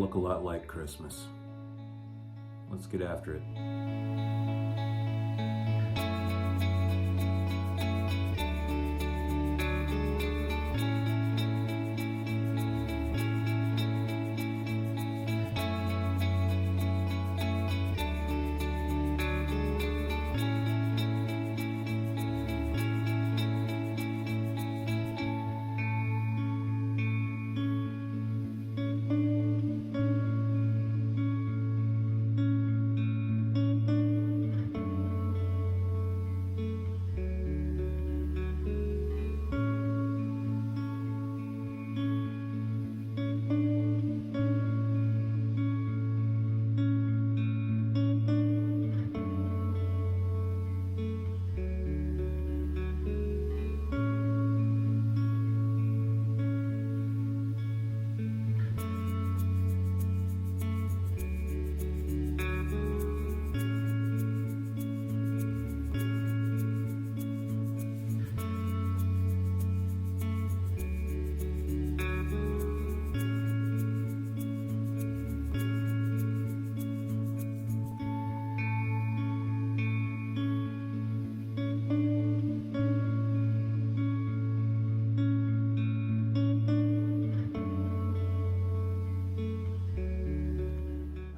look a lot like Christmas. Let's get after it.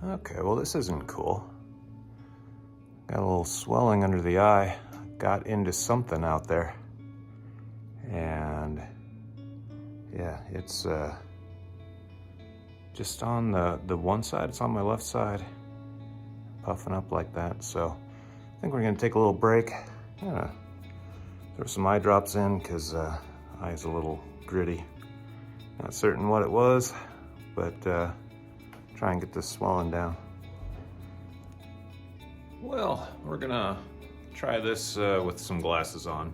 Okay, well this isn't cool. Got a little swelling under the eye. Got into something out there. And yeah, it's just on the one side, it's on my left side. Puffing up like that, so I think we're gonna take a little break. Throw some eye drops in because eye's a little gritty. Not certain what it was, but try and get this swelling down. Well, we're gonna try this with some glasses on.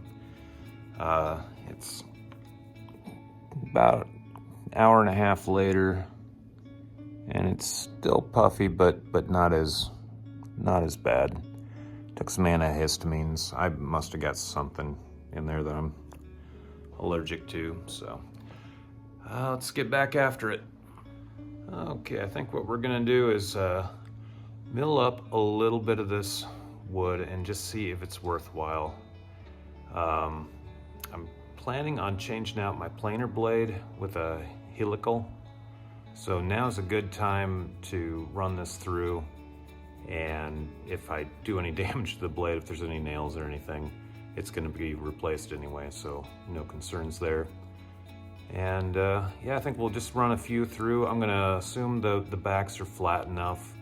It's about an hour and a half later, and it's still puffy, but not as bad. Took some antihistamines. I must have got something in there that I'm allergic to, so let's get back after it. Okay, I think what we're gonna do is mill up a little bit of this wood and just see if it's worthwhile. I'm planning on changing out my planer blade with a helical, so now's a good time to run this through, and if I do any damage to the blade, if there's any nails or anything, it's gonna be replaced anyway, so no concerns there. And yeah, I think we'll just run a few through. I'm gonna assume the backs are flat enough.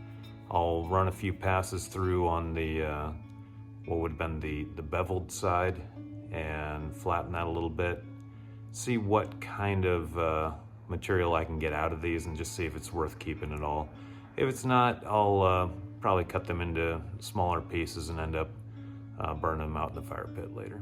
I'll run a few passes through on the what would have been the beveled side and flatten that a little bit. See what kind of material I can get out of these and just see if it's worth keeping at all. If it's not, I'll probably cut them into smaller pieces and end up burning them out in the fire pit later.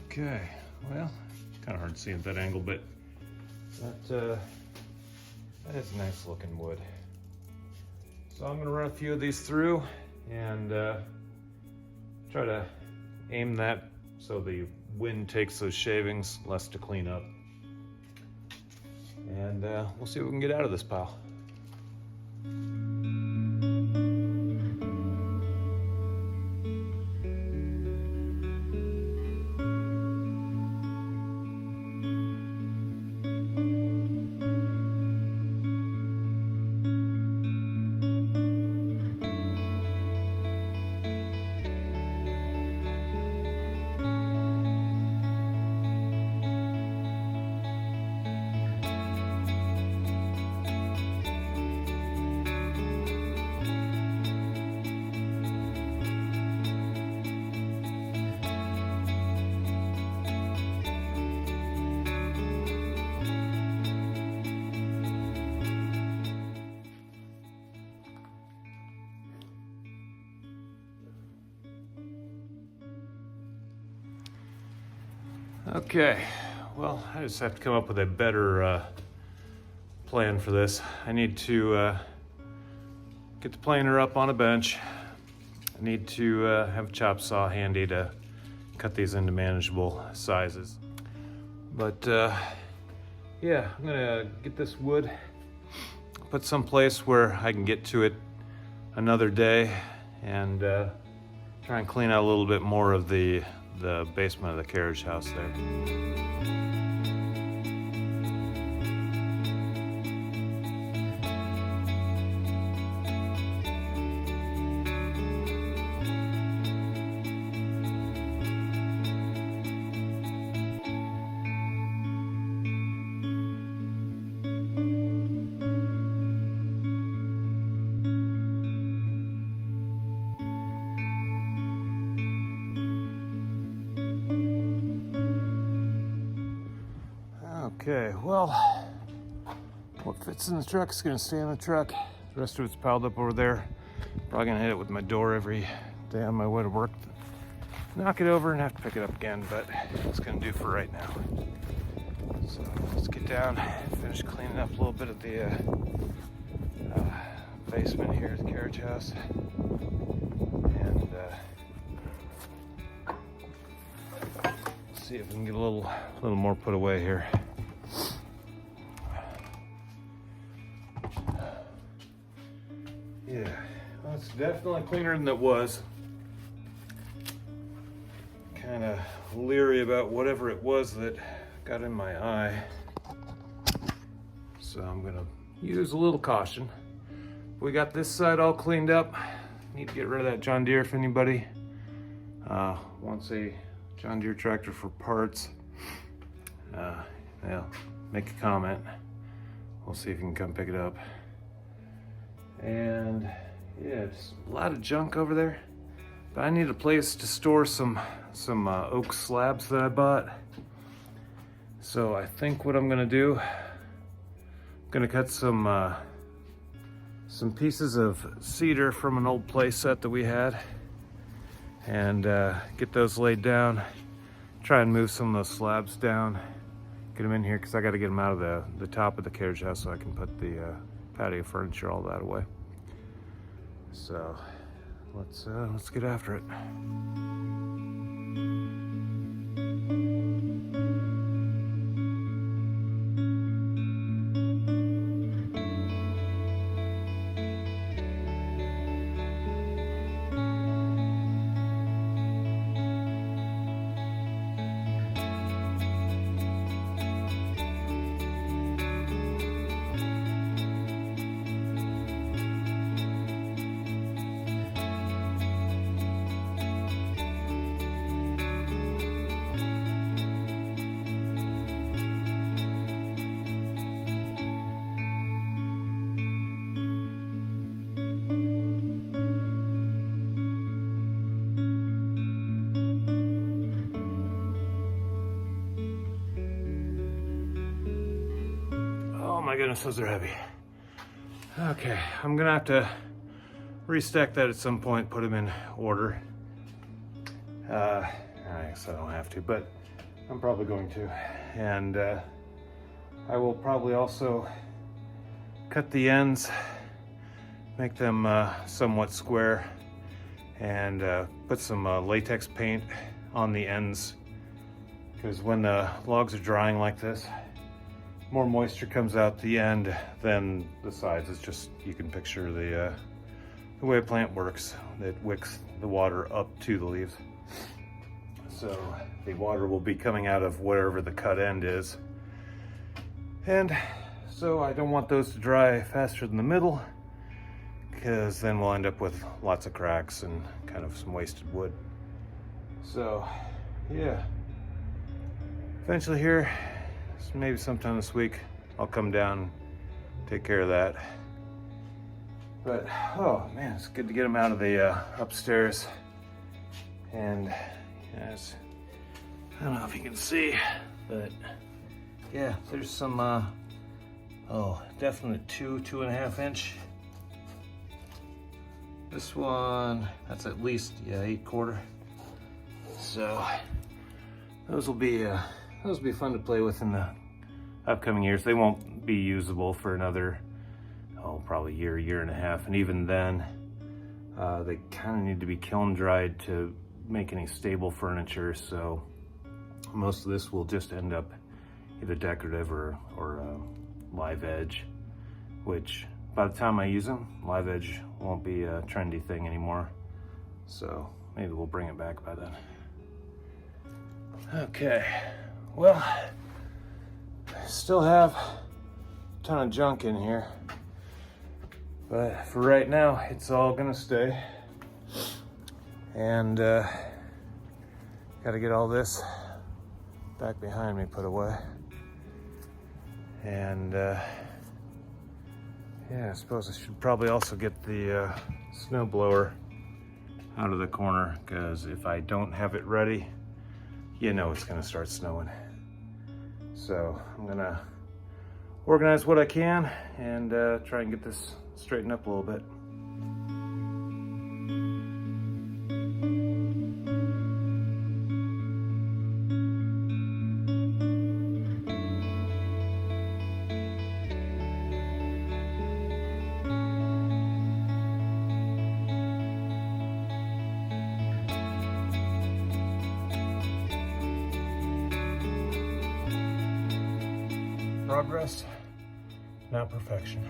Okay, well, kind of hard to see at that angle, but that is nice looking wood. So I'm gonna run a few of these through and try to aim that so the wind takes those shavings, less to clean up. And we'll see what we can get out of this pile. Okay, well, I just have to come up with a better plan for this. I need to get the planer up on a bench. I need to have a chop saw handy to cut these into manageable sizes. But yeah, I'm gonna get this wood, put someplace where I can get to it another day, and try and clean out a little bit more of the basement of the carriage house there. Okay, well, what fits in the truck is gonna stay in the truck. The rest of it's piled up over there. Probably gonna hit it with my door every day on my way to work. Knock it over and have to pick it up again, but it's gonna do for right now. So let's get down, finish cleaning up a little bit of the basement here at the carriage house. And see if we can get a little more put away here. Yeah, well, it's definitely cleaner than it was. Kind of leery about whatever it was that got in my eye. So I'm gonna use a little caution. We got this side all cleaned up. Need to get rid of that John Deere if anybody wants a John Deere tractor for parts. Yeah, make a comment. We'll see if you can come pick it up. And yeah, just a lot of junk over there. But I need a place to store some oak slabs that I bought. So I think what I'm gonna do, I'm gonna cut some pieces of cedar from an old play set that we had, and get those laid down. Try and move some of those slabs down, get them in here, because I got to get them out of the top of the carriage house so I can put the patio furniture, all that away. So let's get after it. Oh my goodness, those are heavy. Okay, I'm gonna have to restack that at some point, put them in order. I guess I don't have to, but I'm probably going to. And I will probably also cut the ends, make them somewhat square, and put some latex paint on the ends, because when the logs are drying like this, more moisture comes out the end than the sides. It's just, you can picture the way a plant works. It wicks the water up to the leaves. So the water will be coming out of wherever the cut end is. And so I don't want those to dry faster than the middle, because then we'll end up with lots of cracks and kind of some wasted wood. So yeah, eventually here, maybe sometime this week, I'll come down, take care of that. But oh man, it's good to get them out of the upstairs. And yes, I don't know if you can see, but yeah, there's some definitely 2.5 inch. This one, that's at least 8/4. So those will be those will be fun to play with in the upcoming years. They won't be usable for another, probably year and a half. And even then, they kind of need to be kiln dried to make any stable furniture. So most of this will just end up either decorative or live edge, which by the time I use them, live edge won't be a trendy thing anymore. So maybe we'll bring it back by then. Okay, well, I still have a ton of junk in here, but for right now, it's all gonna stay. And gotta get all this back behind me put away. And yeah, I suppose I should probably also get the snow blower out of the corner, because if I don't have it ready, you know it's gonna start snowing. So I'm gonna organize what I can and try and get this straightened up a little bit. Progress, not perfection.